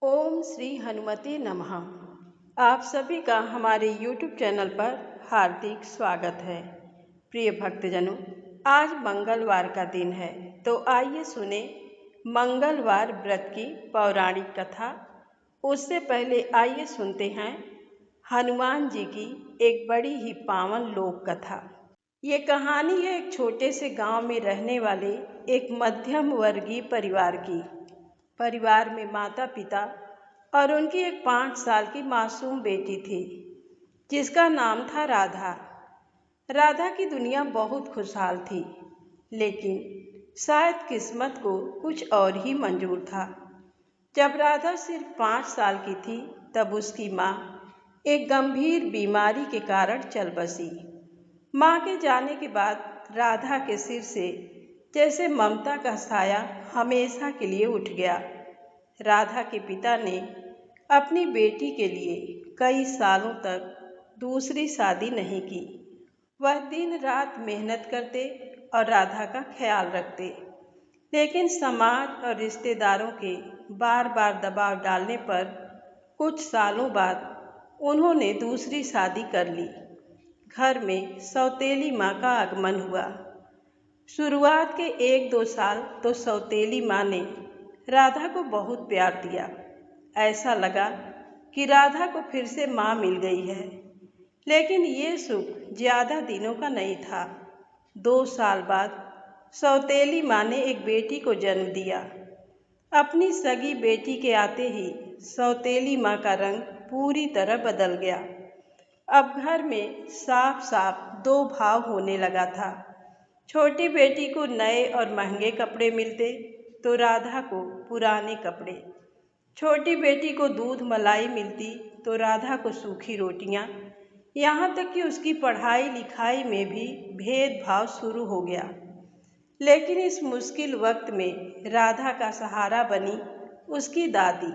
ओम श्री हनुमते नमः। आप सभी का हमारे YouTube चैनल पर हार्दिक स्वागत है। प्रिय भक्तजनों, आज मंगलवार का दिन है, तो आइए सुने मंगलवार व्रत की पौराणिक कथा। उससे पहले आइए सुनते हैं हनुमान जी की एक बड़ी ही पावन लोक कथा। ये कहानी है एक छोटे से गांव में रहने वाले एक मध्यम वर्गीय परिवार की। परिवार में माता पिता और उनकी एक 5 साल की मासूम बेटी थी, जिसका नाम था राधा। राधा की दुनिया बहुत खुशहाल थी, लेकिन शायद किस्मत को कुछ और ही मंजूर था। जब राधा सिर्फ 5 साल की थी, तब उसकी माँ एक गंभीर बीमारी के कारण चल बसी। माँ के जाने के बाद राधा के सिर से जैसे ममता का साया हमेशा के लिए उठ गया। राधा के पिता ने अपनी बेटी के लिए कई सालों तक दूसरी शादी नहीं की। वह दिन रात मेहनत करते और राधा का ख्याल रखते, लेकिन समाज और रिश्तेदारों के बार बार दबाव डालने पर कुछ सालों बाद उन्होंने दूसरी शादी कर ली। घर में सौतेली माँ का आगमन हुआ। शुरुआत के 1-2 साल तो सौतेली माँ ने राधा को बहुत प्यार दिया। ऐसा लगा कि राधा को फिर से माँ मिल गई है। लेकिन ये सुख ज़्यादा दिनों का नहीं था। 2 साल बाद सौतेली माँ ने एक बेटी को जन्म दिया। अपनी सगी बेटी के आते ही सौतेली माँ का रंग पूरी तरह बदल गया। अब घर में साफ साफ 2 भाव होने लगा था। छोटी बेटी को नए और महंगे कपड़े मिलते, तो राधा को पुराने कपड़े। छोटी बेटी को दूध मलाई मिलती, तो राधा को सूखी रोटियां। यहाँ तक कि उसकी पढ़ाई लिखाई में भी भेदभाव शुरू हो गया। लेकिन इस मुश्किल वक्त में राधा का सहारा बनी उसकी दादी।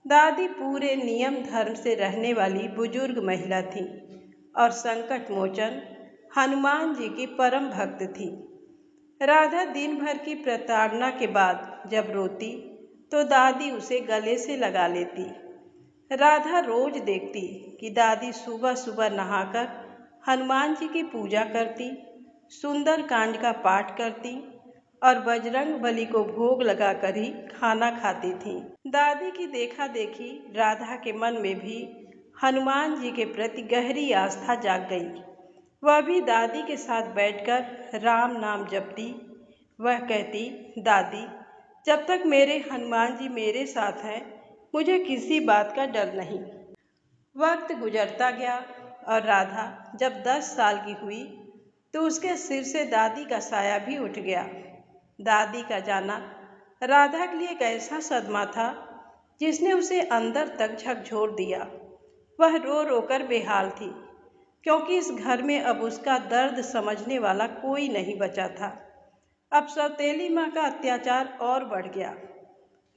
दादी पूरे नियम धर्म से रहने वाली बुजुर्ग महिला थी और संकट मोचन हनुमान जी की परम भक्त थी। राधा दिन भर की प्रताड़ना के बाद जब रोती, तो दादी उसे गले से लगा लेती। राधा रोज देखती कि दादी सुबह सुबह नहाकर हनुमान जी की पूजा करती, सुंदर कांड का पाठ करती और बजरंग बली को भोग लगाकर ही खाना खाती थीं। दादी की देखा देखी राधा के मन में भी हनुमान जी के प्रति गहरी आस्था जाग गई। वह भी दादी के साथ बैठकर राम नाम जपती। वह कहती, दादी, जब तक मेरे हनुमान जी मेरे साथ हैं, मुझे किसी बात का डर नहीं। वक्त गुजरता गया और राधा जब 10 साल की हुई, तो उसके सिर से दादी का साया भी उठ गया। दादी का जाना राधा के लिए एक ऐसा सदमा था जिसने उसे अंदर तक झकझोर दिया। वह रो रोकर बेहाल थी, क्योंकि इस घर में अब उसका दर्द समझने वाला कोई नहीं बचा था। अब सौतेली माँ का अत्याचार और बढ़ गया।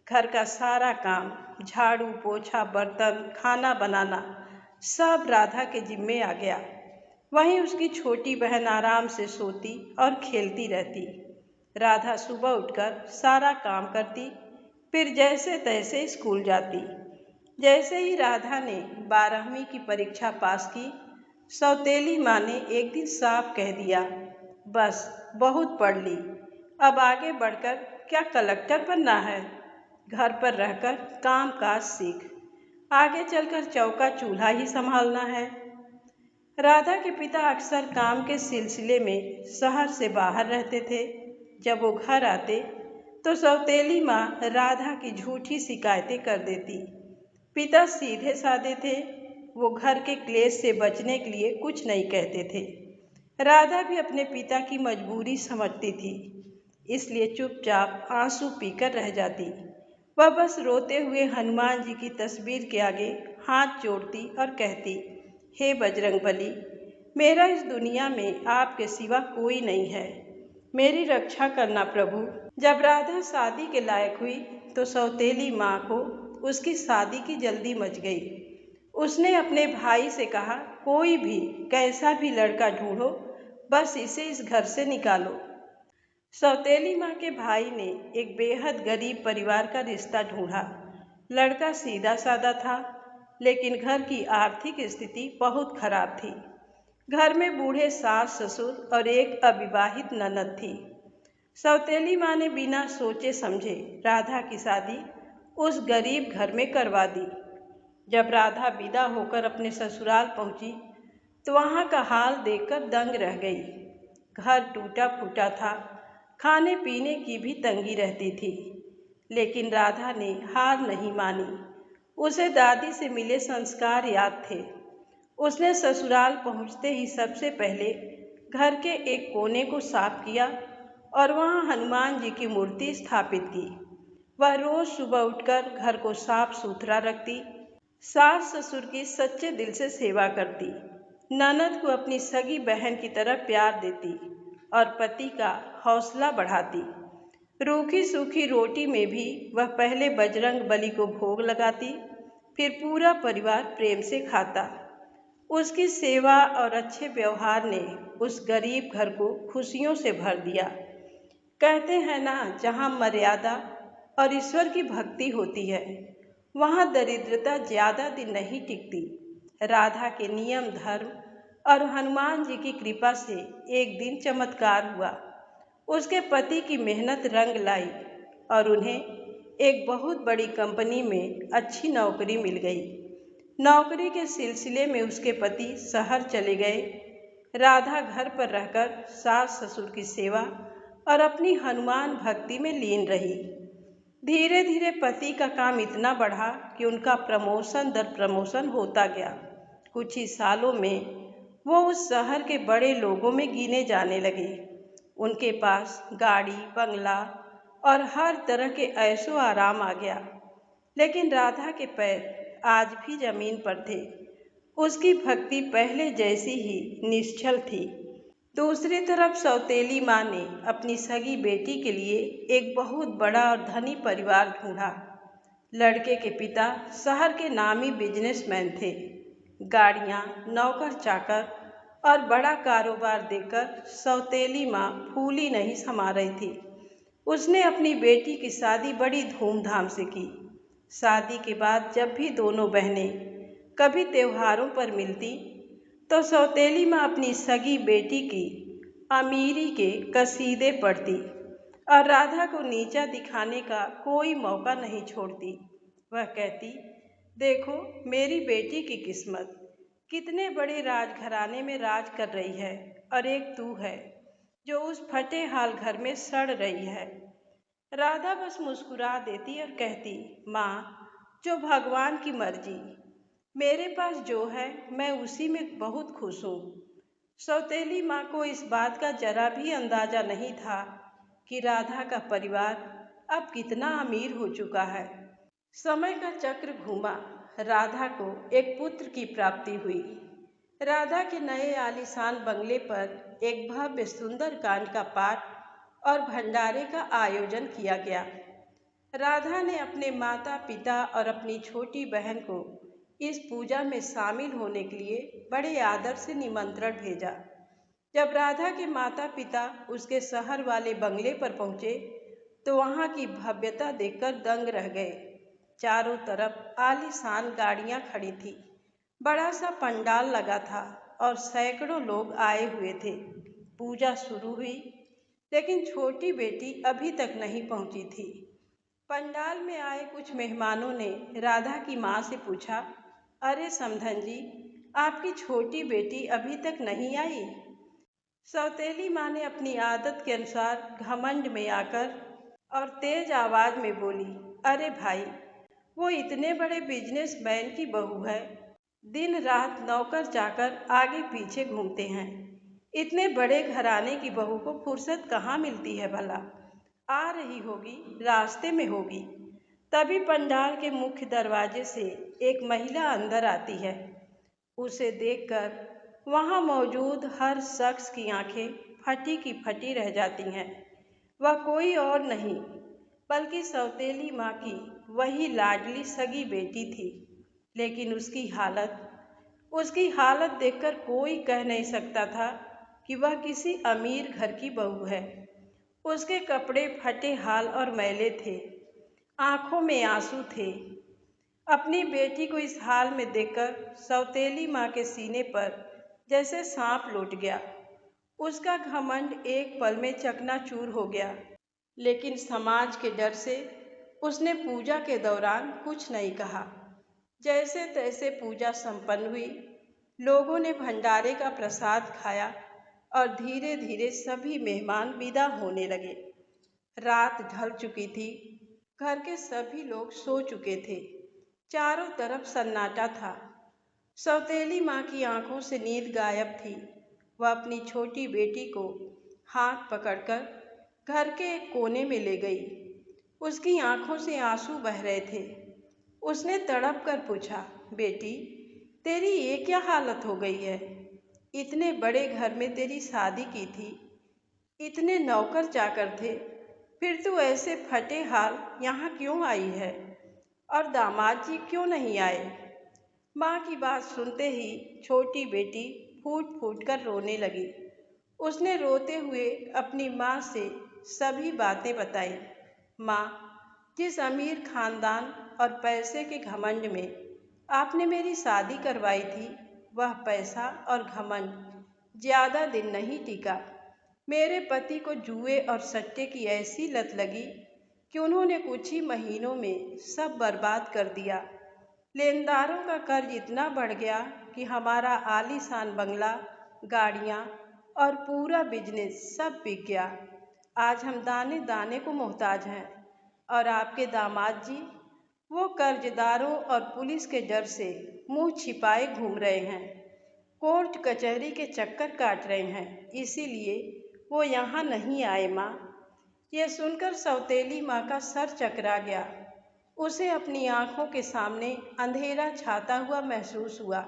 घर का सारा काम, झाड़ू पोछा, बर्तन, खाना बनाना, सब राधा के जिम्मे आ गया। वहीं उसकी छोटी बहन आराम से सोती और खेलती रहती। राधा सुबह उठकर सारा काम करती, फिर जैसे तैसे स्कूल जाती। जैसे ही राधा ने 12वीं की परीक्षा पास की, सौतेली माँ ने एक दिन साफ कह दिया, बस बहुत पढ़ ली, अब आगे बढ़कर क्या कलेक्टर बनना है? घर पर रहकर काम काज सीख, आगे चलकर चौका चूल्हा ही संभालना है। राधा के पिता अक्सर काम के सिलसिले में शहर से बाहर रहते थे। जब वो घर आते, तो सौतेली माँ राधा की झूठी शिकायतें कर देती। पिता सीधे साधे थे, वो घर के क्लेश से बचने के लिए कुछ नहीं कहते थे। राधा भी अपने पिता की मजबूरी समझती थी, इसलिए चुपचाप आंसू पीकर रह जाती। वह बस रोते हुए हनुमान जी की तस्वीर के आगे हाथ जोड़ती और कहती, हे बजरंगबली, मेरा इस दुनिया में आपके सिवा कोई नहीं है, मेरी रक्षा करना प्रभु। जब राधा शादी के लायक हुई, तो सौतेली माँ को उसकी शादी की जल्दी मच गई। उसने अपने भाई से कहा, कोई भी कैसा भी लड़का ढूंढो, बस इसे इस घर से निकालो। सौतेली माँ के भाई ने एक बेहद गरीब परिवार का रिश्ता ढूंढा, लड़का सीधा साधा था, लेकिन घर की आर्थिक स्थिति बहुत खराब थी। घर में बूढ़े सास ससुर और एक अविवाहित ननद थी। सौतेली माँ ने बिना सोचे समझे राधा की शादी उस गरीब घर में करवा दी। जब राधा विदा होकर अपने ससुराल पहुंची तो वहाँ का हाल देखकर दंग रह गई। घर टूटा फूटा था, खाने पीने की भी तंगी रहती थी, लेकिन राधा ने हार नहीं मानी। उसे दादी से मिले संस्कार याद थे। उसने ससुराल पहुंचते ही सबसे पहले घर के एक कोने को साफ किया और वहां हनुमान जी की मूर्ति स्थापित की। वह रोज सुबह उठकर घर को साफ सुथरा रखती, सास ससुर की सच्चे दिल से सेवा करती, ननद को अपनी सगी बहन की तरह प्यार देती और पति का हौसला बढ़ाती। रूखी सूखी रोटी में भी वह पहले बजरंग बली को भोग लगाती, फिर पूरा परिवार प्रेम से खाता। उसकी सेवा और अच्छे व्यवहार ने उस गरीब घर को खुशियों से भर दिया। कहते हैं ना, जहाँ मर्यादा और ईश्वर की भक्ति होती है वहाँ दरिद्रता ज़्यादा दिन नहीं टिकती। राधा के नियम धर्म और हनुमान जी की कृपा से एक दिन चमत्कार हुआ। उसके पति की मेहनत रंग लाई और उन्हें एक बहुत बड़ी कंपनी में अच्छी नौकरी मिल गई। नौकरी के सिलसिले में उसके पति शहर चले गए। राधा घर पर रहकर सास ससुर की सेवा और अपनी हनुमान भक्ति में लीन रही। धीरे धीरे पति का काम इतना बढ़ा कि उनका प्रमोशन दर प्रमोशन होता गया। कुछ ही सालों में वो उस शहर के बड़े लोगों में गिने जाने लगे। उनके पास गाड़ी बंगला और हर तरह के ऐशो आराम आ गया, लेकिन राधा के पैर आज भी जमीन पर थे। उसकी भक्ति पहले जैसी ही निश्चल थी। दूसरी तरफ सौतेली माँ ने अपनी सगी बेटी के लिए एक बहुत बड़ा और धनी परिवार ढूंढा। लड़के के पिता शहर के नामी बिजनेसमैन थे। गाड़ियाँ, नौकर चाकर और बड़ा कारोबार देखकर सौतेली माँ फूली नहीं समा रही थी। उसने अपनी बेटी की शादी बड़ी धूमधाम से की। शादी के बाद जब भी दोनों बहनें कभी त्योहारों पर मिलती तो सौतेली माँ अपनी सगी बेटी की अमीरी के कसीदे पढ़ती और राधा को नीचा दिखाने का कोई मौका नहीं छोड़ती। वह कहती, देखो मेरी बेटी की किस्मत, कितने बड़े राजघराने में राज कर रही है और एक तू है जो उस फटे हाल घर में सड़ रही है। राधा बस मुस्कुरा देती और कहती, माँ, जो भगवान की मर्जी, मेरे पास जो है मैं उसी में बहुत खुश हूँ। सौतेली माँ को इस बात का जरा भी अंदाजा नहीं था कि राधा का परिवार अब कितना अमीर हो चुका है। समय का चक्र घूमा। राधा को एक पुत्र की प्राप्ति हुई। राधा के नए आलीशान बंगले पर एक भव्य सुंदर कांड का पाठ और भंडारे का आयोजन किया गया। राधा ने अपने माता पिता और अपनी छोटी बहन को इस पूजा में शामिल होने के लिए बड़े आदर से निमंत्रण भेजा। जब राधा के माता पिता उसके शहर वाले बंगले पर पहुँचे तो वहाँ की भव्यता देखकर दंग रह गए। चारों तरफ आलीशान गाड़ियाँ खड़ी थी, बड़ा सा पंडाल लगा था और सैकड़ों लोग आए हुए थे। पूजा शुरू हुई, लेकिन छोटी बेटी अभी तक नहीं पहुँची थी। पंडाल में आए कुछ मेहमानों ने राधा की माँ से पूछा, अरे समधन जी, आपकी छोटी बेटी अभी तक नहीं आई? सौतेली माँ ने अपनी आदत के अनुसार घमंड में आकर और तेज आवाज में बोली, अरे भाई, वो इतने बड़े बिजनेसमैन की बहू है, दिन रात नौकर चाकर आगे पीछे घूमते हैं। इतने बड़े घराने की बहू को फुर्सत कहाँ मिलती है भला? आ रही होगी, रास्ते में होगी। तभी पंडाल के मुख्य दरवाजे से एक महिला अंदर आती है। उसे देखकर वहाँ मौजूद हर शख्स की आंखें फटी की फटी रह जाती हैं। वह कोई और नहीं बल्कि सौतेली माँ की वही लाडली सगी बेटी थी। लेकिन उसकी हालत देखकर कोई कह नहीं सकता था कि वह किसी अमीर घर की बहू है। उसके कपड़े फटे हाल और मैले थे, आंखों में आंसू थे, अपनी बेटी को इस हाल में देखकर सौतेली माँ के सीने पर जैसे सांप लौट गया। उसका घमंड एक पल में चकनाचूर हो गया, लेकिन समाज के डर से उसने पूजा के दौरान कुछ नहीं कहा। जैसे तैसे पूजा संपन्न हुई। लोगों ने भंडारे का प्रसाद खाया और धीरे धीरे सभी मेहमान विदा होने लगे। रात ढल चुकी थी। घर के सभी लोग सो चुके थे। चारों तरफ सन्नाटा था। सौतेली माँ की आंखों से नींद गायब थी। वह अपनी छोटी बेटी को हाथ पकड़कर घर के एक कोने में ले गई। उसकी आंखों से आंसू बह रहे थे। उसने तड़प कर पूछा, बेटी, तेरी ये क्या हालत हो गई है? इतने बड़े घर में तेरी शादी की थी, इतने नौकर चाकर थे, फिर तू ऐसे फटे हाल यहाँ क्यों आई है? और दामाद जी क्यों नहीं आए? माँ की बात सुनते ही छोटी बेटी फूट फूट कर रोने लगी। उसने रोते हुए अपनी माँ से सभी बातें बताई। माँ, जिस अमीर खानदान और पैसे के घमंड में आपने मेरी शादी करवाई थी, वह पैसा और घमंड ज़्यादा दिन नहीं टिका। मेरे पति को जुए और सट्टे की ऐसी लत लगी कि उन्होंने कुछ ही महीनों में सब बर्बाद कर दिया। लेनदारों का कर्ज इतना बढ़ गया कि हमारा आलीशान बंगला, गाड़ियाँ और पूरा बिजनेस सब बिक गया। आज हम दाने दाने को मोहताज हैं। और आपके दामाद जी, वो कर्जदारों और पुलिस के डर से मुंह छिपाए घूम रहे हैं, कोर्ट कचहरी के चक्कर काट रहे हैं, इसीलिए वो यहाँ नहीं आए। माँ, यह सुनकर सौतेली माँ का सर चकरा गया। उसे अपनी आंखों के सामने अंधेरा छाता हुआ महसूस हुआ।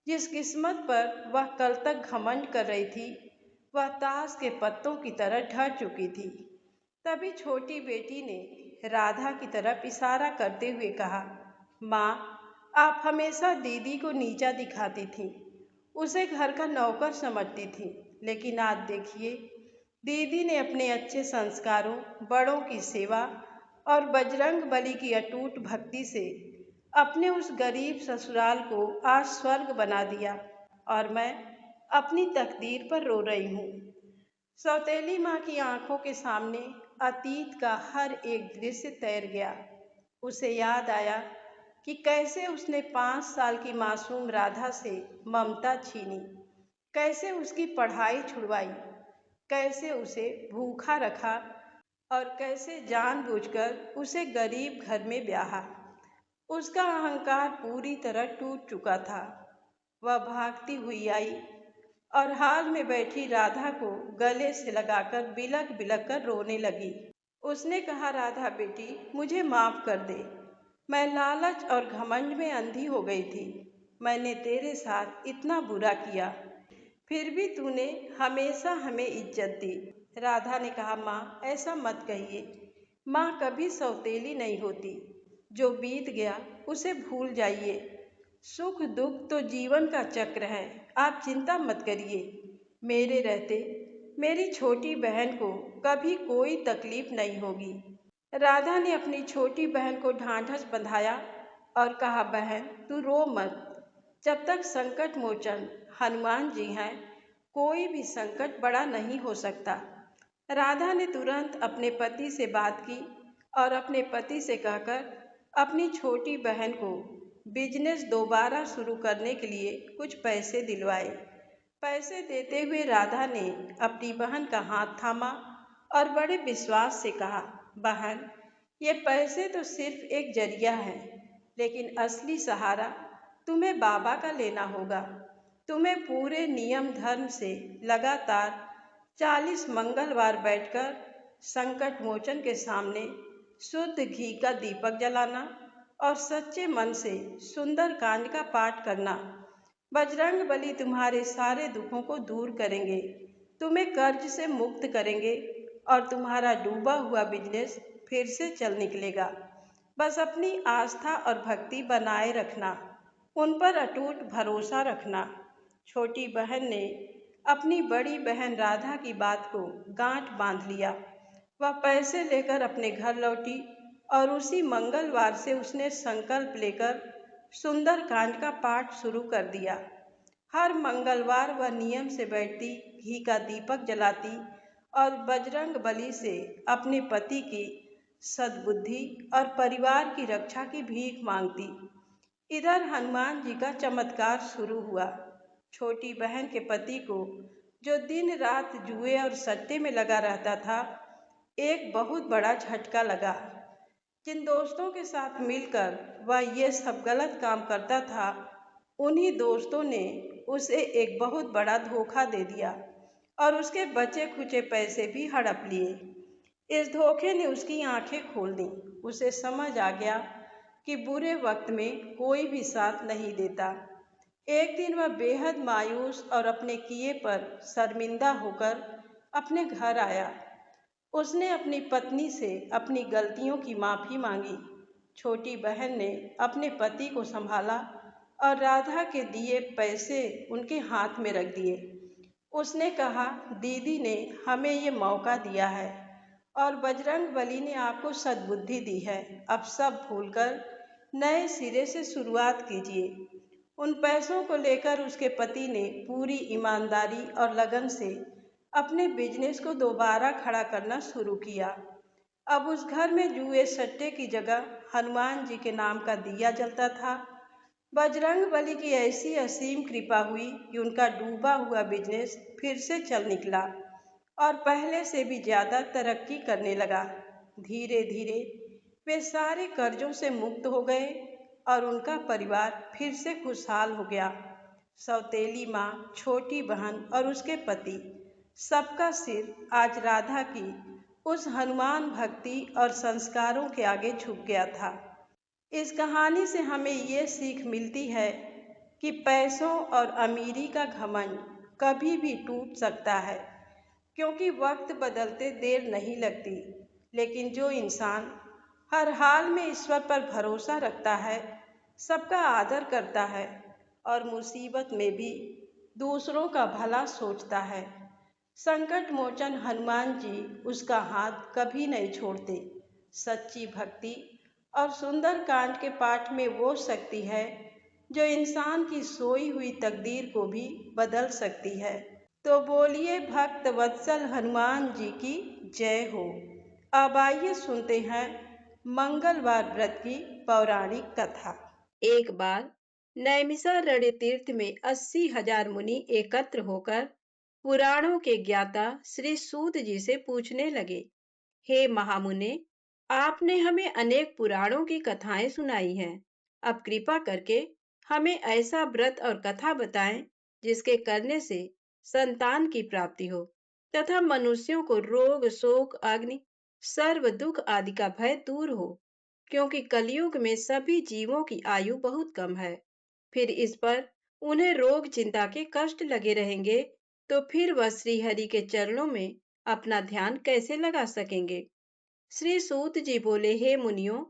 जिस किस्मत पर वह कल तक घमंड कर रही थी, वह ताश के पत्तों की तरह ढह चुकी थी। तभी छोटी बेटी ने राधा की तरफ इशारा करते हुए कहा, माँ, आप हमेशा दीदी को नीचा दिखाती थीं, उसे घर का नौकर समझती थीं, लेकिन आज देखिए, दीदी ने अपने अच्छे संस्कारों, बड़ों की सेवा और बजरंग बली की अटूट भक्ति से अपने उस गरीब ससुराल को आज स्वर्ग बना दिया और मैं अपनी तकदीर पर रो रही हूँ। सौतेली माँ की आंखों के सामने अतीत का हर एक दृश्य तैर गया। उसे याद आया कि कैसे उसने 5 साल की मासूम राधा से ममता छीनी, कैसे उसकी पढ़ाई छुड़वाई, कैसे उसे भूखा रखा और कैसे जानबूझकर उसे गरीब घर में ब्याहा। उसका अहंकार पूरी तरह टूट चुका था। वह भागती हुई आई और हाल में बैठी राधा को गले से लगाकर बिलक बिलक कर रोने लगी। उसने कहा, राधा बेटी, मुझे माफ़ कर दे। मैं लालच और घमंड में अंधी हो गई थी। मैंने तेरे साथ इतना बुरा किया, फिर भी तूने हमेशा हमें इज्जत दी। राधा ने कहा, माँ, ऐसा मत कहिए। माँ कभी सौतेली नहीं होती। जो बीत गया उसे भूल जाइए। सुख दुख तो जीवन का चक्र है, आप चिंता मत करिए। मेरे रहते मेरी छोटी बहन को कभी कोई तकलीफ नहीं होगी। राधा ने अपनी छोटी बहन को ढांढस बंधाया और कहा, बहन, तू रो मत। जब तक संकट मोचन हनुमान जी हैं, कोई भी संकट बड़ा नहीं हो सकता। राधा ने तुरंत अपने पति से बात की और अपने पति से कहकर अपनी छोटी बहन को बिजनेस दोबारा शुरू करने के लिए कुछ पैसे दिलवाए। पैसे देते हुए राधा ने अपनी बहन का हाथ थामा और बड़े विश्वास से कहा, बहन, ये पैसे तो सिर्फ एक जरिया है, लेकिन असली सहारा तुम्हें बाबा का लेना होगा। तुम्हें पूरे नियम धर्म से लगातार 40 मंगलवार बैठकर संकट मोचन के सामने शुद्ध घी का दीपक जलाना और सच्चे मन से सुंदर कांड का पाठ करना। बजरंग बली तुम्हारे सारे दुखों को दूर करेंगे, तुम्हें कर्ज से मुक्त करेंगे और तुम्हारा डूबा हुआ बिजनेस फिर से चल निकलेगा। बस अपनी आस्था और भक्ति बनाए रखना, उन पर अटूट भरोसा रखना। छोटी बहन ने अपनी बड़ी बहन राधा की बात को गांठ बांध लिया। वह पैसे लेकर अपने घर लौटी और उसी मंगलवार से उसने संकल्प लेकर सुंदरकांड का पाठ शुरू कर दिया। हर मंगलवार वह नियम से बैठती, घी का दीपक जलाती और बजरंग बली से अपने पति की सद्बुद्धि और परिवार की रक्षा की भीख मांगती। इधर हनुमान जी का चमत्कार शुरू हुआ। छोटी बहन के पति को, जो दिन रात जुए और सट्टे में लगा रहता था, एक बहुत बड़ा झटका लगा। जिन दोस्तों के साथ मिलकर वह ये सब गलत काम करता था, उन्हीं दोस्तों ने उसे एक बहुत बड़ा धोखा दे दिया और उसके बचे खुचे पैसे भी हड़प लिए। इस धोखे ने उसकी आंखें खोल दी। उसे समझ आ गया कि बुरे वक्त में कोई भी साथ नहीं देता। एक दिन वह बेहद मायूस और अपने किए पर शर्मिंदा होकर अपने घर आया। उसने अपनी पत्नी से अपनी गलतियों की माफ़ी मांगी। छोटी बहन ने अपने पति को संभाला और राधा के दिए पैसे उनके हाथ में रख दिए। उसने कहा, दीदी ने हमें ये मौका दिया है और बजरंग बली ने आपको सद्बुद्धि दी है। अब सब भूलकर नए सिरे से शुरुआत कीजिए। उन पैसों को लेकर उसके पति ने पूरी ईमानदारी और लगन से अपने बिजनेस को दोबारा खड़ा करना शुरू किया। अब उस घर में जुए सट्टे की जगह हनुमान जी के नाम का दिया जलता था। बजरंग बली की ऐसी असीम कृपा हुई कि उनका डूबा हुआ बिजनेस फिर से चल निकला और पहले से भी ज़्यादा तरक्की करने लगा। धीरे धीरे वे सारे कर्जों से मुक्त हो गए और उनका परिवार फिर से खुशहाल हो गया। सौतेली माँ, छोटी बहन और उसके पति, सबका सिर आज राधा की उस हनुमान भक्ति और संस्कारों के आगे झुक गया था। इस कहानी से हमें ये सीख मिलती है कि पैसों और अमीरी का घमंड कभी भी टूट सकता है, क्योंकि वक्त बदलते देर नहीं लगती। लेकिन जो इंसान हर हाल में ईश्वर पर भरोसा रखता है, सबका आदर करता है और मुसीबत में भी दूसरों का भला सोचता है, संकट मोचन हनुमान जी उसका हाथ कभी नहीं छोड़ते। सच्ची भक्ति और सुंदर कांड के पाठ में वो शक्ति है जो इंसान की सोई हुई तकदीर को भी बदल सकती है। तो बोलिए भक्त वत्सल हनुमान जी की जय हो। अब आइए सुनते हैं मंगलवार व्रत की पौराणिक कथा। एक बार नैमिषारण्य तीर्थ में 80,000 मुनि एकत्र होकर पुराणों के ज्ञाता श्री सूत जी से पूछने लगे, हे महामुने, आपने हमें अनेक पुराणों की कथाएं सुनाई हैं। अब कृपा करके हमें ऐसा व्रत और कथा बताएं जिसके करने से संतान की प्राप्ति हो तथा मनुष्यों को रोग, शोक, अग्नि, सर्व दुख आदि का भय दूर हो, क्योंकि कलयुग में सभी जीवों की आयु बहुत कम है। फिर इस पर उन्हें रोग चिंता के कष्ट लगे रहेंगे, तो फिर वह श्रीहरि के चरणों में अपना ध्यान कैसे लगा सकेंगे। श्री सूत जी बोले, हे मुनियों,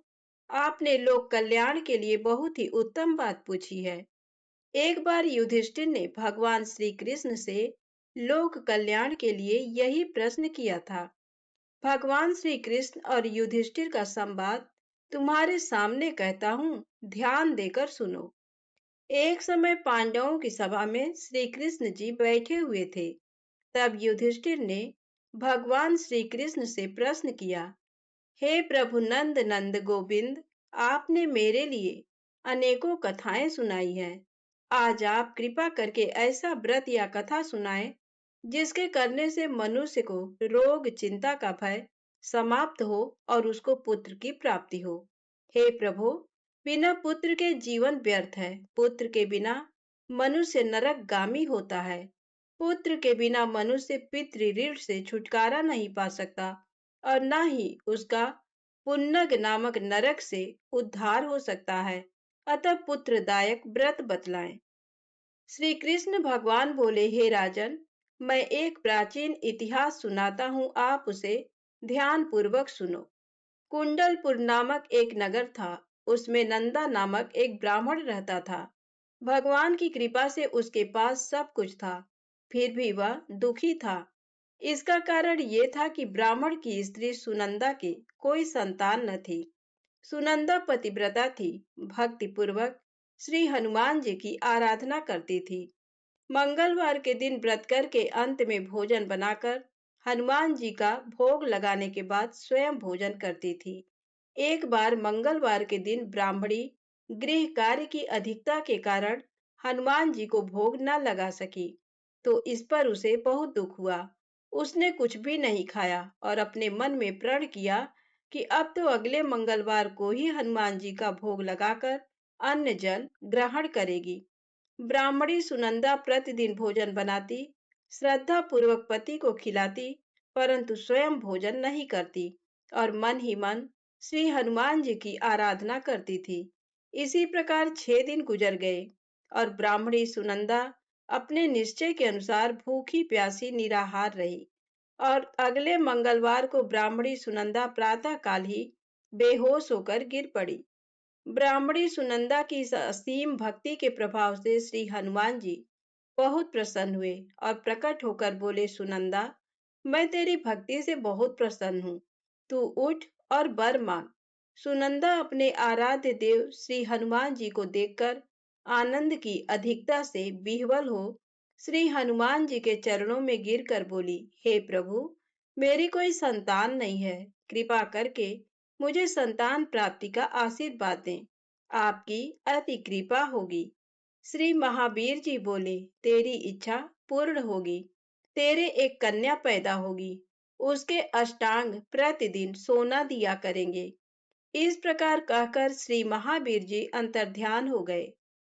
आपने लोक कल्याण के लिए बहुत ही उत्तम बात पूछी है। एक बार युधिष्ठिर ने भगवान श्री कृष्ण से लोक कल्याण के लिए यही प्रश्न किया था। भगवान श्री कृष्ण और युधिष्ठिर का संवाद तुम्हारे सामने कहता हूँ, ध्यान देकर सुनो। एक समय पांडवों की सभा में श्री कृष्ण जी बैठे हुए थे। तब युधिष्ठिर ने भगवान श्री कृष्ण से प्रश्न किया, हे प्रभु नंद नंद गोविंद, आपने मेरे लिए अनेकों कथाएं सुनाई हैं। आज आप कृपा करके ऐसा व्रत या कथा सुनाएं जिसके करने से मनुष्य को रोग चिंता का भय समाप्त हो और उसको पुत्र की प्राप्ति हो। हे प्रभु, बिना पुत्र के जीवन व्यर्थ है। पुत्र के बिना मनुष्य नरकगामी होता है। पुत्र के बिना मनुष्य पितृ ऋण से छुटकारा नहीं पा सकता और न ही उसका पुन्नग नामक नरक से उद्धार हो सकता है। अतः पुत्रदायक व्रत बतलाएं। श्री कृष्ण भगवान बोले, हे राजन, मैं एक प्राचीन इतिहास सुनाता हूँ, आप उसे ध्यान पूर्वक सुनो। कुंडलपुर नामक एक नगर था। उसमें नंदा नामक एक ब्राह्मण रहता था। भगवान की कृपा से उसके पास सब कुछ था, फिर भी वह दुखी था। इसका कारण ये था कि ब्राह्मण की स्त्री सुनंदा की कोई संतान न थी। सुनंदा पतिव्रता थी, भक्ति पूर्वक श्री हनुमान जी की आराधना करती थी। मंगलवार के दिन व्रत करके अंत में भोजन बनाकर हनुमान जी का भोग लगाने के बाद स्वयं भोजन करती थी। एक बार मंगलवार के दिन ब्राह्मणी गृह कार्य की अधिकता के कारण हनुमान जी को भोग न लगा सकी, तो इस पर उसे बहुत दुख हुआ। उसने कुछ भी नहीं खाया और अपने मन में प्रण किया कि अब तो अगले मंगलवार को ही हनुमान जी का भोग लगाकर अन्न जल ग्रहण करेगी। ब्राह्मणी सुनंदा प्रतिदिन भोजन बनाती, श्रद्धा पूर्वक पति को खिलाती, परंतु स्वयं भोजन नहीं करती और मन ही मन श्री हनुमान जी की आराधना करती थी। इसी प्रकार 6 दिन गुजर गए और ब्राह्मणी सुनंदा अपने निश्चय के अनुसार भूखी प्यासी निराहार रही और अगले मंगलवार को ब्राह्मणी सुनंदा प्रातः काल ही बेहोश होकर गिर पड़ी। ब्राह्मणी सुनंदा की इस असीम भक्ति के प्रभाव से श्री हनुमान जी बहुत प्रसन्न हुए और प्रकट होकर बोले, सुनंदा, मैं तेरी भक्ति से बहुत प्रसन्न हूँ। तू उठ और वर मांग। सुनंदा अपने आराध्य देव श्री हनुमान जी को देखकर आनंद की अधिकता से विह्वल हो श्री हनुमान जी के चरणों में गिरकर बोली, हे प्रभु, मेरी कोई संतान नहीं है, कृपा करके मुझे संतान प्राप्ति का आशीर्वाद दें। आपकी अति कृपा होगी। श्री महावीर जी बोले, तेरी इच्छा पूर्ण होगी। तेरे एक कन्या पैदा होगी। उसके अष्टांग प्रतिदिन सोना दिया करेंगे। इस प्रकार कहकर श्री महावीर जी अंतर्ध्यान हो गए।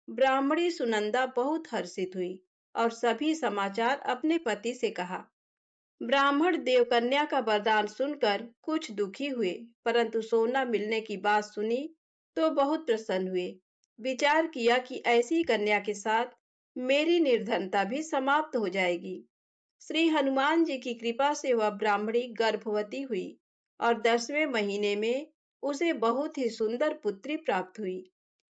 ब्राह्मणी सुनंदा बहुत हर्षित हुई और सभी समाचार अपने पति से कहा। ब्राह्मण देवकन्या का वरदान सुनकर कुछ दुखी हुए, परंतु सोना मिलने की बात सुनी तो बहुत प्रसन्न हुए। विचार किया कि ऐसी कन्या के साथ मेरी निर्धनता भी समाप्त हो जाएगी। श्री हनुमान जी की कृपा से वह ब्राह्मणी गर्भवती हुई और 10वें महीने में उसे बहुत ही सुंदर पुत्री प्राप्त हुई।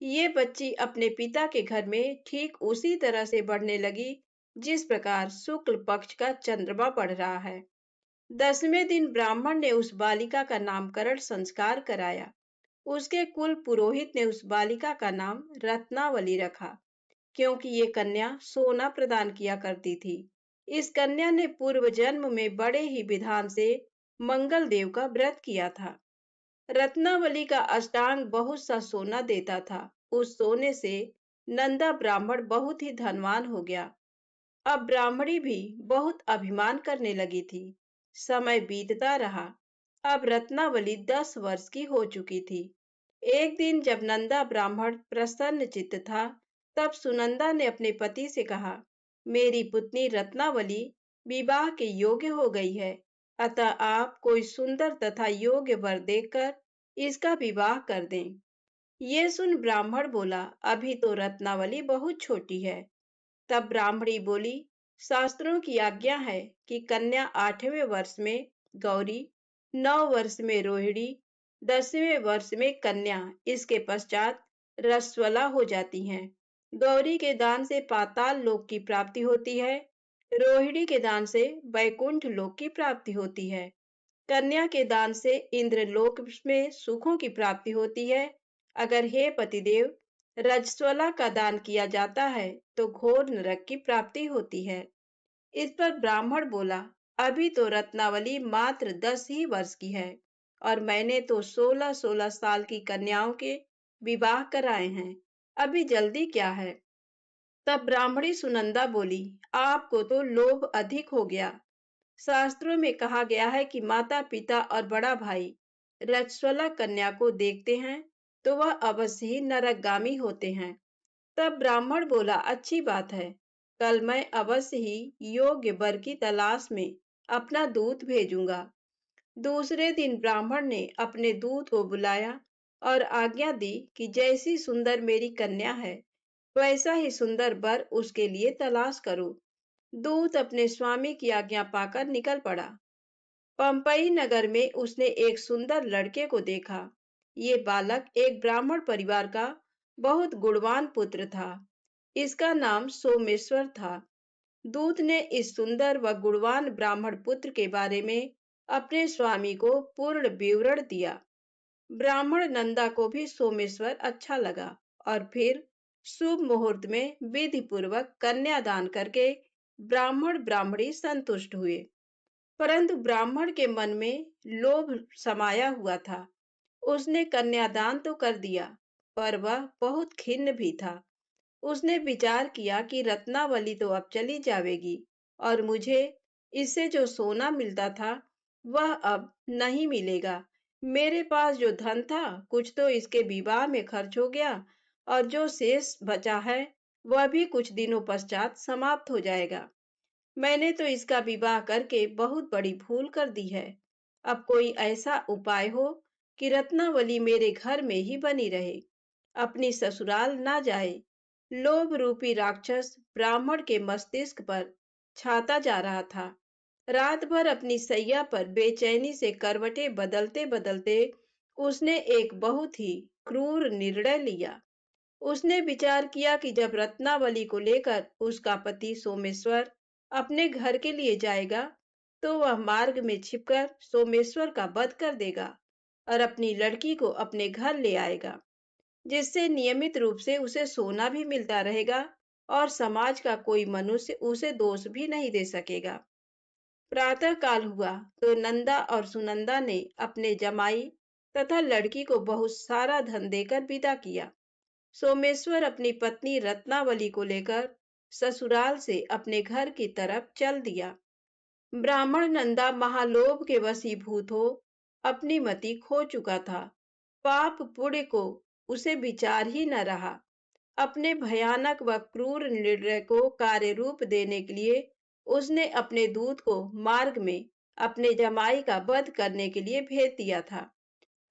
ये बच्ची अपने पिता के घर में ठीक उसी तरह से बढ़ने लगी जिस प्रकार शुक्ल पक्ष का चंद्रमा बढ़ रहा है। 10वें दिन ब्राह्मण ने उस बालिका का नामकरण संस्कार कराया। उसके कुल पुरोहित ने उस बालिका का नाम रत्नावली रखा, क्योंकि ये कन्या सोना प्रदान किया करती थी। इस कन्या ने पूर्व जन्म में बड़े ही विधान से मंगल देव का व्रत किया था। रत्नावली का अष्टांग बहुत सा सोना देता था। उस सोने से नंदा ब्राह्मण बहुत ही धनवान हो गया। अब ब्राह्मणी भी बहुत अभिमान करने लगी थी। समय बीतता रहा। अब रत्नावली 10 वर्ष की हो चुकी थी। एक दिन जब नंदा ब्राह्मण प्रसन्न चित्त था, तब सुनंदा ने अपने पति से कहा, मेरी पुत्री रत्नावली विवाह के योग्य हो गई है, अतः आप कोई सुंदर तथा योग्य वर देखकर इसका विवाह कर दें। ये सुन ब्राह्मण बोला, अभी तो रत्नावली बहुत छोटी है। तब ब्राह्मणी बोली, शास्त्रों की आज्ञा है कि कन्या 8वें वर्ष में गौरी, 9 वर्ष में रोहिणी, 10वें वर्ष में कन्या, इसके पश्चात रसवला हो जाती हैं। गौरी के दान से पाताल लोक की प्राप्ति होती है। रोहिणी के दान से वैकुंठ लोक की प्राप्ति होती है। कन्या के दान से इंद्रलोक में सुखों की प्राप्ति होती है। अगर हे पतिदेव रजस्वला का दान किया जाता है तो घोर नरक की प्राप्ति होती है। इस पर ब्राह्मण बोला, अभी तो रत्नावली मात्र 10 ही वर्ष की है और मैंने तो 16-16 साल की कन्याओं के विवाह कराए हैं। अभी जल्दी क्या है। तब ब्राह्मणी सुनंदा बोली, आपको तो लोभ अधिक हो गया। शास्त्रों में कहा गया है कि माता पिता और बड़ा भाई रजस्वला कन्या को देखते हैं तो वह अवश्य ही नरकगामी होते हैं। तब ब्राह्मण बोला, अच्छी बात है, कल मैं अवश्य ही योग्य वर की तलाश में अपना दूत भेजूंगा। दूसरे दिन ब्राह्मण ने अपने दूत को बुलाया और आज्ञा दी कि जैसी सुंदर मेरी कन्या है, वैसा ही सुंदर वर उसके लिए तलाश करो। दूत अपने स्वामी की आज्ञा पाकर निकल पड़ा। पंपई नगर में उसने एक सुंदर लड़के को देखा। ये बालक एक ब्राह्मण परिवार का बहुत गुणवान पुत्र था। इसका नाम सोमेश्वर था। दूत ने इस सुंदर व गुणवान ब्राह्मण पुत्र के बारे में अपने स्वामी को पूर्ण विवरण दिया। ब्राह्मण नंदा को भी सोमेश्वर अच्छा लगा और फिर शुभ मुहूर्त में विधि पूर्वक कन्यादान करके ब्राह्मण ब्राह्मणी संतुष्ट हुए। परंतु ब्राह्मण के मन में लोभ समाया हुआ था। उसने कन्यादान तो कर दिया, पर वह बहुत खिन्न भी था। उसने विचार किया कि रत्नावली तो अब चली जाएगी और मुझे इससे जो सोना मिलता था वह अब नहीं मिलेगा। मेरे पास जो धन था कुछ तो इसके विवाह में खर्च हो गया और जो शेष बचा है वह भी कुछ दिनों पश्चात समाप्त हो जाएगा। मैंने तो इसका विवाह करके बहुत बड़ी भूल कर दी है। अब कोई ऐसा उपाय हो कि रत्नावली मेरे घर में ही बनी रहे, अपनी ससुराल ना जाए। लोभ रूपी राक्षस ब्राह्मण के मस्तिष्क पर छाता जा रहा था। रात भर अपनी सैया पर बेचैनी से करवटें बदलते बदलते उसने एक बहुत ही क्रूर निर्णय लिया। उसने विचार किया कि जब रत्नावली को लेकर उसका पति सोमेश्वर अपने घर के लिए जाएगा, तो वह मार्ग में छिपकर सोमेश्वर का वध कर देगा और अपनी लड़की को अपने घर ले आएगा, जिससे नियमित रूप से उसे सोना भी मिलता रहेगा और समाज का कोई मनुष्य उसे दोष भी नहीं दे सकेगा। प्रातः काल हुआ तो नंदा और सुनंदा ने अपने जमाई तथा लड़की को बहुत सारा धन देकर विदा किया। सोमेश्वर अपनी पत्नी रत्नावली को लेकर ससुराल से अपने घर की तरफ चल दिया। ब्राह्मण नंदा महालोभ के वशीभूत हो अपनी मति खो चुका था। पाप पुण्य को उसे विचार ही न रहा। अपने भयानक व क्रूर निर्णय को कार्य रूप देने के लिए उसने अपने दूत को मार्ग में अपने जमाई का वध करने के लिए भेज दिया था,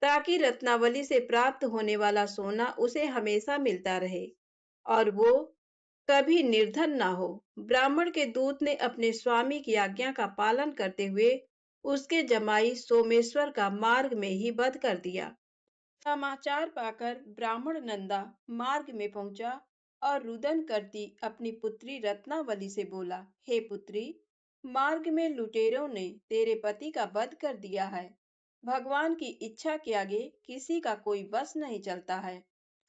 ताकि रत्नावली से प्राप्त होने वाला सोना उसे हमेशा मिलता रहे और वो कभी निर्धन ना हो। ब्राह्मण के दूत ने अपने स्वामी की आज्ञा का पालन करते हुए उसके जमाई सोमेश्वर का मार्ग में ही वध कर दिया। समाचार पाकर ब्राह्मण नंदा मार्ग में पहुंचा और रुदन करती अपनी पुत्री रत्नावली से बोला, हे पुत्री, मार्ग में लुटेरों ने तेरे पति का वध कर दिया है। भगवान की इच्छा के आगे किसी का कोई बस नहीं चलता है।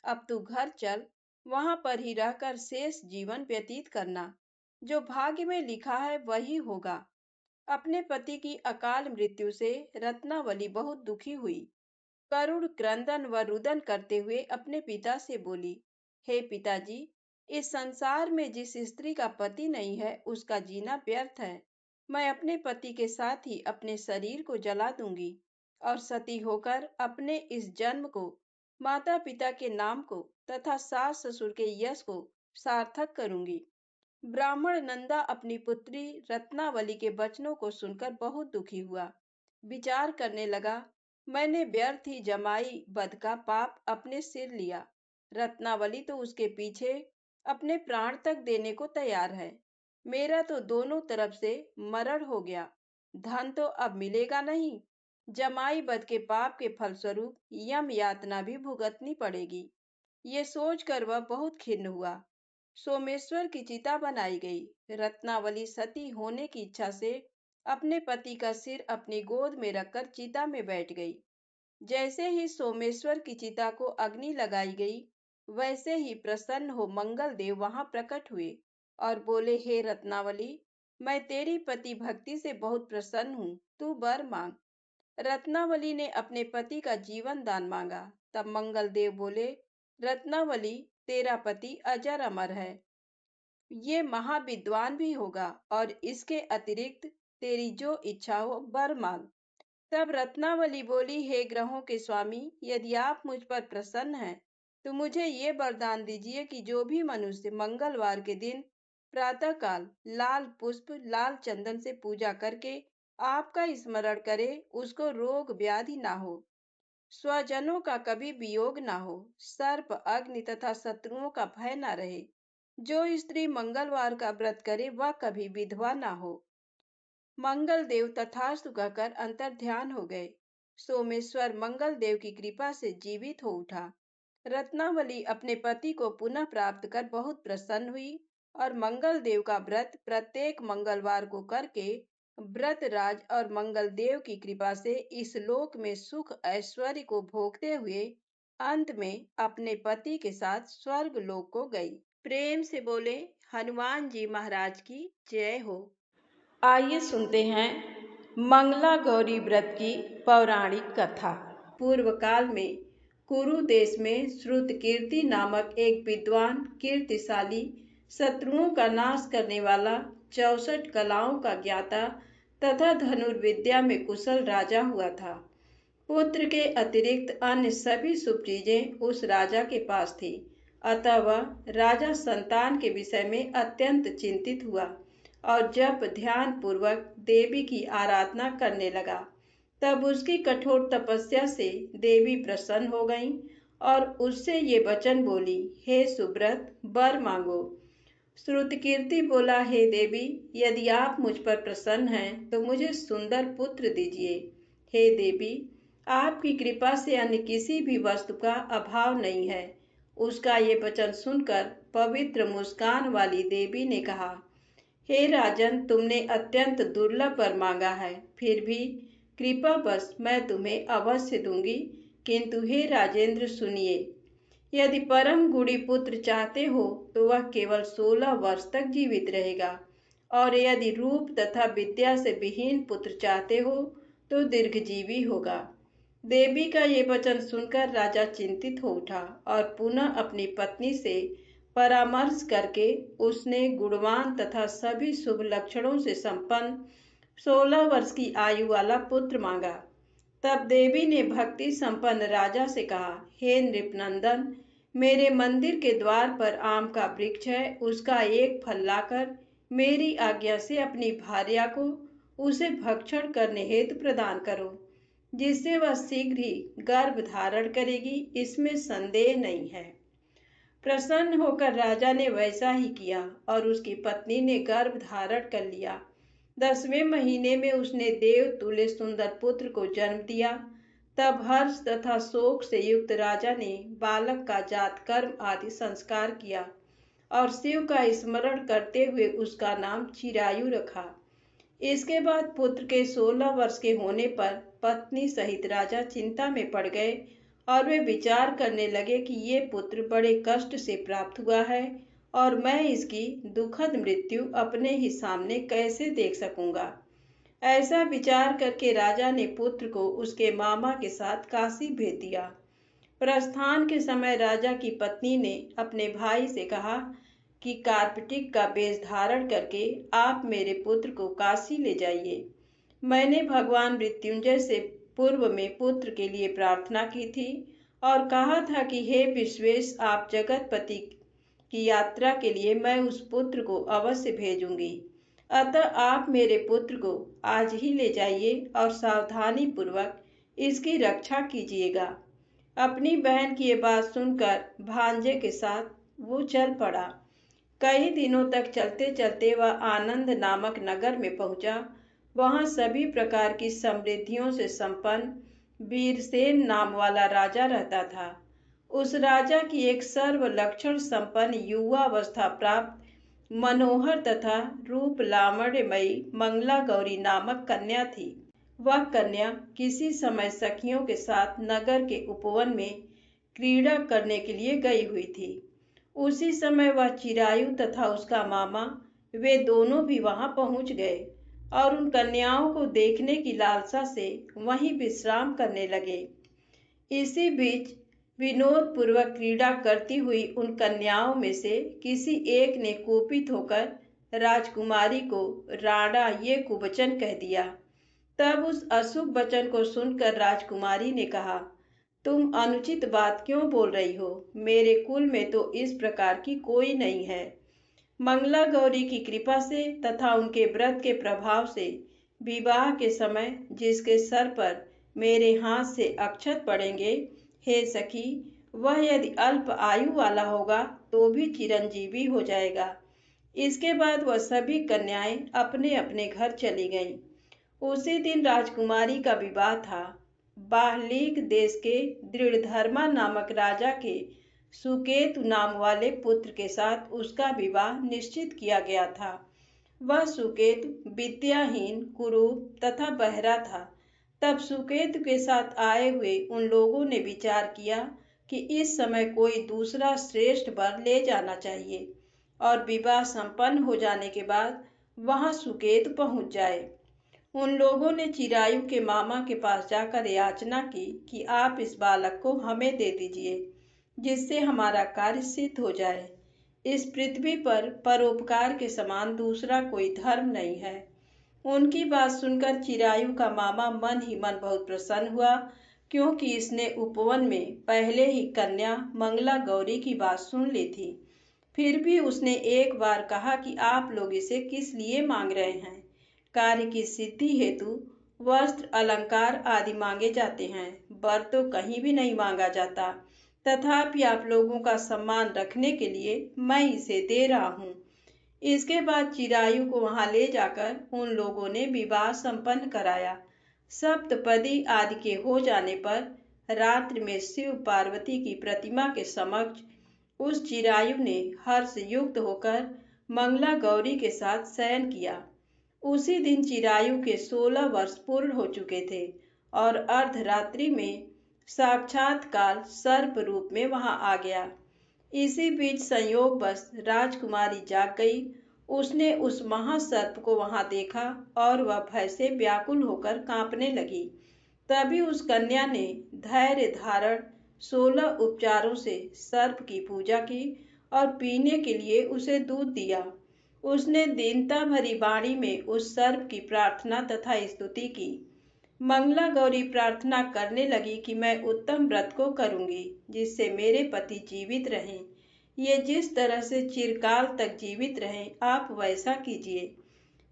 अब तू घर चल, वहां पर ही रहकर शेष जीवन व्यतीत करना। जो भाग्य में लिखा है वही होगा। अपने पति की अकाल मृत्यु से रत्नावली बहुत दुखी हुई। करुण क्रंदन व रुदन करते हुए अपने पिता से बोली, हे पिताजी, इस संसार में जिस स्त्री का पति नहीं है उसका जीना व्यर्थ है। मैं अपने पति के साथ ही अपने शरीर को जला दूंगी और सती होकर अपने इस जन्म को, माता पिता के नाम को तथा सास ससुर के यश को सार्थक करूंगी। ब्राह्मण नंदा अपनी पुत्री रत्नावली के वचनों को सुनकर बहुत दुखी हुआ। विचार करने लगा, मैंने व्यर्थ ही जमाई वध का पाप अपने सिर लिया। रत्नावली तो उसके पीछे अपने प्राण तक देने को तैयार है। मेरा तो दोनों तरफ से मरण हो गया। धन तो अब मिलेगा नहीं। जमाई वध के पाप के फलस्वरूप यम यातना भी भुगतनी पड़ेगी। ये सोचकर वह बहुत खिन्न हुआ। सोमेश्वर की चिता बनाई गई। रत्नावली सती होने की इच्छा से अपने पति का सिर अपनी गोद में रखकर चिता में बैठ गई। जैसे ही सोमेश्वर की चिता को अग्नि लगाई गई, वैसे ही प्रसन्न हो मंगल देव वहां प्रकट हुए और बोले, हे रत्नावली, मैं तेरी पति भक्ति से बहुत प्रसन्न हूँ, तू वर मांग। रत्नावली ने अपने पति का जीवन दान मांगा। तब मंगल देव बोले, रत्नावली, तेरा पति अजर अमर है, ये महाविद्वान भी होगा और इसके अतिरिक्त तेरी जो इच्छा हो वर मांग। तब रत्नावली बोली, हे ग्रहों के स्वामी, यदि आप मुझ पर प्रसन्न हैं तो मुझे ये वरदान दीजिए कि जो भी मनुष्य मंगलवार के दिन प्रातःकाल लाल पुष्प लाल चंदन से पूजा करके आपका स्मरण करे, उसको रोग व्याधि ना हो, स्वजनों का कभी वियोग ना हो, सर्प अग्नि तथा शत्रुओं का भय ना रहे। जो स्त्री मंगलवार का व्रत करे वह कभी विधवा ना हो। मंगल देव तथास्तु कहकर अंतर ध्यान हो गए। सोमेश्वर मंगल देव की कृपा से जीवित हो उठा। रत्नावली अपने पति को पुनः प्राप्त कर बहुत प्रसन्न हुई और मंगल देव का व्रत प्रत्येक मंगलवार को करके व्रतराज और मंगल देव की कृपा से इस लोक में सुख ऐश्वर्य को भोगते हुए अंत में अपने पति के साथ स्वर्ग लोक को गई। प्रेम से बोले हनुमान जी महाराज की जय हो। आइए सुनते हैं मंगला गौरी व्रत की पौराणिक कथा। पूर्व काल में कुरु देश में श्रुतकीर्ति नामक एक विद्वान, कीर्तिशाली, शत्रुओं का नाश करने वाला, 64 कलाओं का ज्ञाता तथा धनुर्विद्या में कुशल राजा हुआ था। पुत्र के अतिरिक्त अन्य सभी शुभ चीजें उस राजा के पास थी। अतः वह राजा संतान के विषय में अत्यंत चिंतित हुआ और जब ध्यान पूर्वक देवी की आराधना करने लगा, तब उसकी कठोर तपस्या से देवी प्रसन्न हो गईं और उससे ये वचन बोली, हे सुब्रत, वर मांगो। श्रुतकीर्ति बोला, हे देवी, यदि आप मुझ पर प्रसन्न हैं तो मुझे सुंदर पुत्र दीजिए। हे देवी, आपकी कृपा से अन्य किसी भी वस्तु का अभाव नहीं है। उसका ये वचन सुनकर पवित्र मुस्कान वाली देवी ने कहा, हे राजन, तुमने अत्यंत दुर्लभ वर मांगा है, फिर भी कृपावश मैं तुम्हें अवश्य दूंगी। किंतु हे राजेंद्र, सुनिए, यदि परम गुणी पुत्र चाहते हो तो वह केवल 16 वर्ष तक जीवित रहेगा, और यदि रूप तथा विद्या से विहीन पुत्र चाहते हो तो दीर्घजीवी होगा। देवी का ये वचन सुनकर राजा चिंतित हो उठा और पुनः अपनी पत्नी से परामर्श करके उसने गुणवान तथा सभी शुभ लक्षणों से संपन्न 16 वर्ष की आयु वाला पुत्र मांगा। तब देवी ने भक्ति संपन्न राजा से कहा, हे नृपनंदन, मेरे मंदिर के द्वार पर आम का वृक्ष है, उसका एक फल लाकर मेरी आज्ञा से अपनी भार्या को उसे भक्षण करने हेतु प्रदान करो, जिससे वह शीघ्र ही गर्भ धारण करेगी, इसमें संदेह नहीं है। प्रसन्न होकर राजा ने वैसा ही किया और उसकी पत्नी ने गर्भ धारण कर लिया। 10वें महीने में उसने देव तुल्य सुंदर पुत्र को जन्म दिया। तब हर्ष तथा शोक से युक्त राजा ने बालक का जात कर्म आदि संस्कार किया और शिव का स्मरण करते हुए उसका नाम चिरायु रखा। इसके बाद पुत्र के 16 वर्ष के होने पर पत्नी सहित राजा चिंता में पड़ गए और वे विचार करने लगे कि ये पुत्र बड़े कष्ट से प्राप्त हुआ है और मैं इसकी दुखद मृत्यु अपने ही सामने कैसे देख सकूंगा। ऐसा विचार करके राजा ने पुत्र को उसके मामा के साथ काशी भेज दिया। प्रस्थान के समय राजा की पत्नी ने अपने भाई से कहा कि कार्पटिक का वेश धारण करके आप मेरे पुत्र को काशी ले जाइए। मैंने भगवान मृत्युंजय से पूर्व में पुत्र के लिए प्रार्थना की थी और कहा था कि हे विश्वेश, आप जगतपति की यात्रा के लिए मैं उस पुत्र को अवश्य भेजूंगी। अतः आप मेरे पुत्र को आज ही ले जाइए और सावधानी पूर्वक इसकी रक्षा कीजिएगा। अपनी बहन की ये बात सुनकर भांजे के साथ वो चल पड़ा। कई दिनों तक चलते चलते वह आनंद नामक नगर में पहुंचा। वहां सभी प्रकार की समृद्धियों से संपन्न वीरसेन नाम वाला राजा रहता था। उस राजा की एक सर्वलक्षण संपन्न युवावस्था प्राप्त मनोहर तथा रूप लावण्यमयी मंगला गौरी नामक कन्या थी। वह कन्या किसी समय सखियों के साथ नगर के उपवन में क्रीड़ा करने के लिए गई हुई थी। उसी समय वह चिरायु तथा उसका मामा, वे दोनों भी वहां पहुंच गए और उन कन्याओं को देखने की लालसा से वहीं विश्राम करने लगे। इसी बीच विनोद पूर्वक क्रीड़ा करती हुई उन कन्याओं में से किसी एक ने कुपित होकर राजकुमारी को राणा ये कुवचन कह दिया। तब उस अशुभ वचन को सुनकर राजकुमारी ने कहा, तुम अनुचित बात क्यों बोल रही हो? मेरे कुल में तो इस प्रकार की कोई नहीं है। मंगला गौरी की कृपा से तथा उनके व्रत के प्रभाव से विवाह के समय जिसके सर पर मेरे हाथ से अक्षत पड़ेंगे, हे सखी, वह यदि अल्प आयु वाला होगा तो भी चिरंजीवी हो जाएगा। इसके बाद वह सभी कन्याएं अपने अपने घर चली गईं। उसी दिन राजकुमारी का विवाह था। बाहलीक देश के दृढ़धर्मा नामक राजा के सुकेतु नाम वाले पुत्र के साथ उसका विवाह निश्चित किया गया था। वह सुकेतु विद्याहीन, कुरूप तथा बहरा था। तब सुकेतु के साथ आए हुए उन लोगों ने विचार किया कि इस समय कोई दूसरा श्रेष्ठ वर ले जाना चाहिए और विवाह संपन्न हो जाने के बाद वहां सुकेतु पहुंच जाए। उन लोगों ने चिरायु के मामा के पास जाकर याचना की कि आप इस बालक को हमें दे दीजिए, जिससे हमारा कार्य सिद्ध हो जाए। इस पृथ्वी पर परोपकार के समान दूसरा कोई धर्म नहीं है। उनकी बात सुनकर चिरायु का मामा मन ही मन बहुत प्रसन्न हुआ, क्योंकि इसने उपवन में पहले ही कन्या मंगला गौरी की बात सुन ली थी। फिर भी उसने एक बार कहा कि आप लोग इसे किस लिए मांग रहे हैं। कार्य की सिद्धि हेतु वस्त्र, अलंकार आदि मांगे जाते हैं, वर तो कहीं भी नहीं मांगा जाता। तथापि आप लोगों का सम्मान रखने के लिए मैं इसे दे रहा हूँ। इसके बाद चिरायु को वहां ले जाकर उन लोगों ने विवाह संपन्न कराया। सप्तपदी आदि के हो जाने पर रात्रि में शिव पार्वती की प्रतिमा के समक्ष उस चिरायु ने हर्ष युक्त होकर मंगला गौरी के साथ शयन किया। उसी दिन चिरायु के 16 वर्ष पूर्ण हो चुके थे और अर्धरात्रि में साक्षात काल सर्प रूप में वहां आ गया। इसी बीच संयोगवश राजकुमारी जाग गई। उसने उस महासर्प को वहां देखा और वह भय से व्याकुल होकर कांपने लगी। तभी उस कन्या ने धैर्य धारण 16 उपचारों से सर्प की पूजा की और पीने के लिए उसे दूध दिया। उसने दीनता भरी वाणी में उस सर्प की प्रार्थना तथा स्तुति की। मंगला गौरी प्रार्थना करने लगी कि मैं उत्तम व्रत को करूंगी, जिससे मेरे पति जीवित रहें। ये जिस तरह से चिरकाल तक जीवित रहें, आप वैसा कीजिए।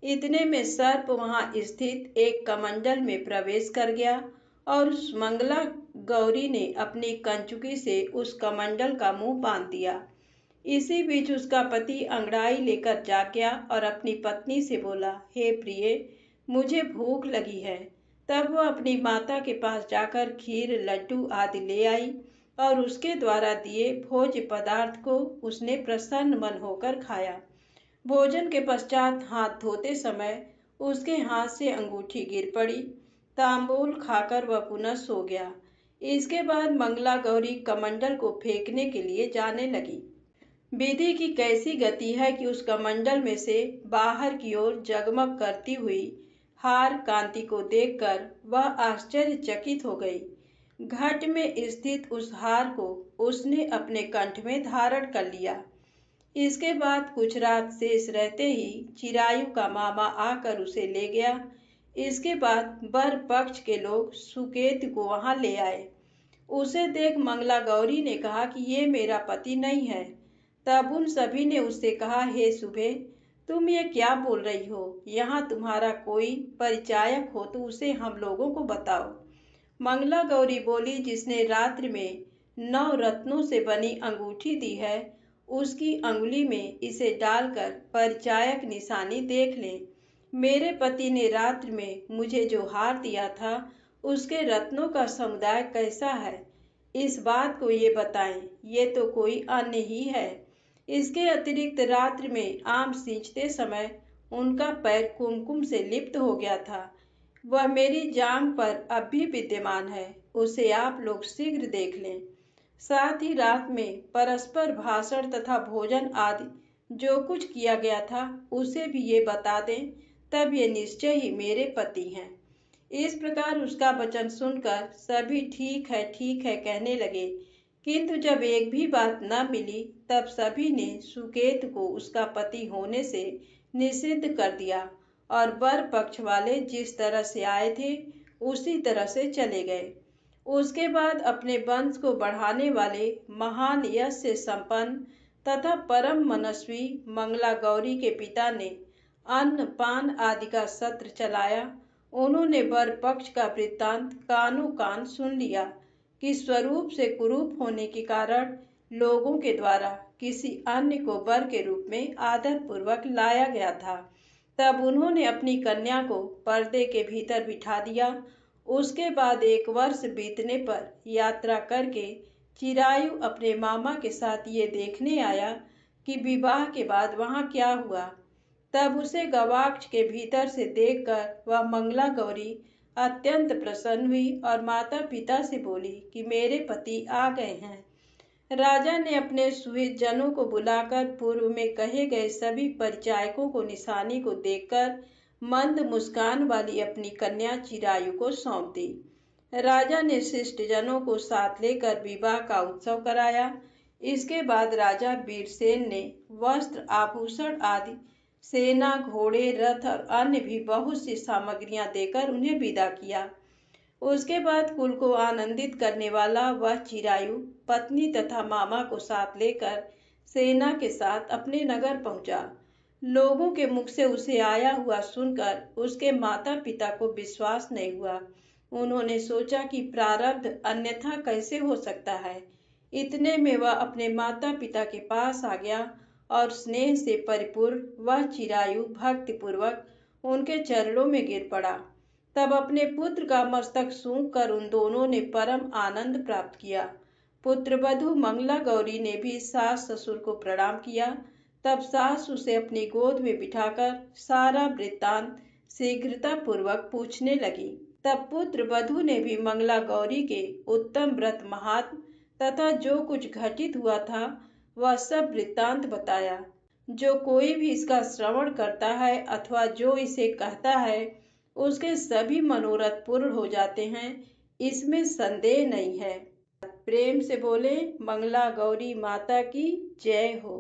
इतने में सर्प वहां स्थित एक कमंडल में प्रवेश कर गया और उस मंगला गौरी ने अपनी कंचुकी से उस कमंडल का मुंह बांध दिया। इसी बीच उसका पति अंगड़ाई लेकर जाग गया और अपनी पत्नी से बोला, हे प्रिय, मुझे भूख लगी है। तब वह अपनी माता के पास जाकर खीर, लड्डू आदि ले आई और उसके द्वारा दिए भोज्य पदार्थ को उसने प्रसन्न मन होकर खाया। भोजन के पश्चात हाथ धोते समय उसके हाथ से अंगूठी गिर पड़ी। तांबूल खाकर वह पुनः सो गया। इसके बाद मंगला गौरी कमंडल को फेंकने के लिए जाने लगी। विधि की कैसी गति है कि उस कमंडल में से बाहर की ओर जगमग करती हुई हार कांति को देखकर वह आश्चर्यचकित हो गई। घट में स्थित उस हार को उसने अपने कंठ में धारण कर लिया। इसके बाद कुछ रात शेष रहते ही चिरायु का मामा आकर उसे ले गया। इसके बाद वर पक्ष के लोग सुकेतु को वहां ले आए। उसे देख मंगला गौरी ने कहा कि ये मेरा पति नहीं है। तब उन सभी ने उससे कहा, हे शुभे, तुम ये क्या बोल रही हो? यहाँ तुम्हारा कोई परिचायक हो तो उसे हम लोगों को बताओ। मंगला गौरी बोली, जिसने रात्रि में 9 रत्नों से बनी अंगूठी दी है, उसकी अंगुली में इसे डालकर परिचायक निशानी देख लें। मेरे पति ने रात्रि में मुझे जो हार दिया था, उसके रत्नों का समुदाय कैसा है, इस बात को ये बताएं। ये तो कोई अन्य ही है। इसके अतिरिक्त रात्रि में आम सींचते समय उनका पैर कुमकुम से लिप्त हो गया था। वह मेरी जांघ पर अब भी विद्यमान है। उसे आप लोग शीघ्र देख लें। साथ ही रात में परस्पर भाषण तथा भोजन आदि जो कुछ किया गया था, उसे भी ये बता दें। तब ये निश्चय ही मेरे पति हैं। इस प्रकार उसका वचन सुनकर सभी ठीक है कहने लगे। किंतु जब एक भी बात न मिली, तब सभी ने सुकेतु को उसका पति होने से निषिद्ध कर दिया और वर पक्ष वाले जिस तरह से आए थे उसी तरह से चले गए। उसके बाद अपने वंश को बढ़ाने वाले महान यश से संपन्न तथा परम मनस्वी मंगला गौरी के पिता ने अन्न पान आदि का सत्र चलाया। उन्होंने वर पक्ष का वृत्तांत कानों कान सुन लिया कि स्वरूप से कुरूप होने के कारण लोगों के द्वारा किसी अन्य को वर के रूप में आदर पूर्वक लाया गया था। तब उन्होंने अपनी कन्या को पर्दे के भीतर बिठा दिया। उसके बाद 1 वर्ष बीतने पर यात्रा करके चिरायु अपने मामा के साथ ये देखने आया कि विवाह के बाद वहाँ क्या हुआ। तब उसे गवाक्ष के भीतर से देखकर वह मंगला गौरी अत्यंत प्रसन्न हुई और माता पिता से बोली कि मेरे पति आ गए हैं। राजा ने अपने सुहृद जनों को बुलाकर पूर्व में कहे गए सभी परिचायकों को निशानी को देखकर मंद मुस्कान वाली अपनी कन्या चिरायु को सौंप दी। राजा ने शिष्ट जनों को साथ लेकर विवाह का उत्सव कराया। इसके बाद राजा वीरसेन ने वस्त्र आभूषण आदि सेना घोड़े रथ और अन्य भी बहुत सी सामग्रियां देकर उन्हें विदा किया। उसके बाद कुल को आनंदित करने वाला वह चिरायु पत्नी तथा मामा को साथ लेकर सेना के साथ अपने नगर पहुंचा। लोगों के मुख से उसे आया हुआ सुनकर उसके माता पिता को विश्वास नहीं हुआ। उन्होंने सोचा कि प्रारब्ध अन्यथा कैसे हो सकता है। इतने में वह अपने माता पिता के पास आ गया और स्नेह से परिपूर्ण वह चिरायु भक्तिपूर्वक उनके चरणों में गिर पड़ा। तब अपने पुत्र का मस्तक सूंघ कर उन दोनों ने परम आनंद प्राप्त किया। पुत्रवधू मंगला गौरी ने भी सास ससुर को प्रणाम किया। तब सास उसे अपनी गोद में बिठाकर सारा वृत्तांत शीघ्रता पूर्वक पूछने लगी। तब पुत्र वधू ने भी मंगला गौरी के उत्तम व्रत महात्म तथा जो कुछ घटित हुआ था वह सब वृत्तांत बताया। जो कोई भी इसका श्रवण करता है अथवा जो इसे कहता है उसके सभी मनोरथ पूर्ण हो जाते हैं, इसमें संदेह नहीं है। प्रेम से बोले मंगला गौरी माता की जय हो।